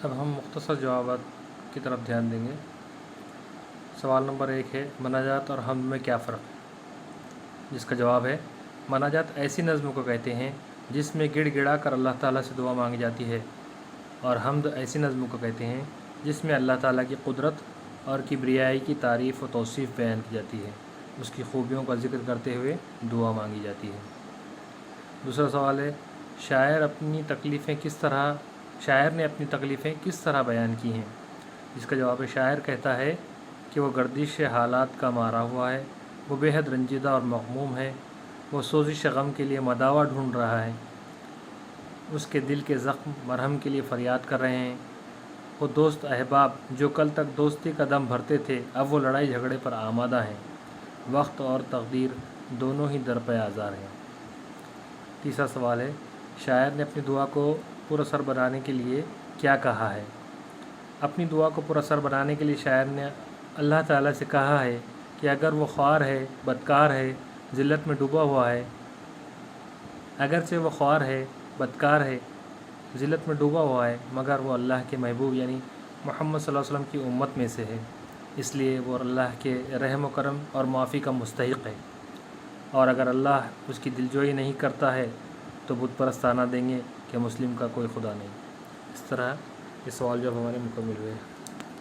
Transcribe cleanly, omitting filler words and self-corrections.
اب ہم مختصر جوابات کی طرف دھیان دیں گے۔ سوال نمبر 1 ہے مناجات اور حمد میں کیا فرق ہے؟ جس کا جواب ہے مناجات ایسی نظم کو کہتے ہیں جس میں گڑ گڑا کر اللہ تعالیٰ سے دعا مانگی جاتی ہے، اور حمد ایسی نظم کو کہتے ہیں جس میں اللہ تعالیٰ کی قدرت اور کبریائی کی تعریف و توصیف بیان کی جاتی ہے، اس کی خوبیوں کا ذکر کرتے ہوئے دعا مانگی جاتی ہے۔ دوسرا سوال ہے شاعر نے اپنی تکلیفیں کس طرح بیان کی ہیں؟ جس کا جواب ہے شاعر کہتا ہے کہ وہ گردش حالات کا مارا ہوا ہے، وہ بے حد رنجیدہ اور مغموم ہے، وہ سوزش غم کے لیے مداوا ڈھونڈ رہا ہے، اس کے دل کے زخم مرہم کے لیے فریاد کر رہے ہیں، وہ دوست احباب جو کل تک دوستی کا دم بھرتے تھے اب وہ لڑائی جھگڑے پر آمادہ ہیں، وقت اور تقدیر دونوں ہی در پہ آزار ہیں۔ تیسرا سوال ہے شاعر نے اپنی دعا کو پر اثر بنانے کے لیے کیا کہا ہے؟ اپنی دعا کو پر اثر بنانے کے لیے شاعر نے اللہ تعالیٰ سے کہا ہے کہ اگر وہ خوار ہے، بدکار ہے، ذلت میں ڈوبا ہوا ہے، اگرچہ وہ خوار ہے، بدکار ہے، ذلت میں ڈوبا ہوا ہے، مگر وہ اللہ کے محبوب یعنی محمد صلی اللہ علیہ وسلم کی امت میں سے ہے، اس لیے وہ اللہ کے رحم و کرم اور معافی کا مستحق ہے، اور اگر اللہ اس کی دلجوئی نہیں کرتا ہے تو بت پرستانہ دیں گے کہ مسلم کا کوئی خدا نہیں۔ اس طرح یہ سوال جب ہمارے مکمل ہوئے۔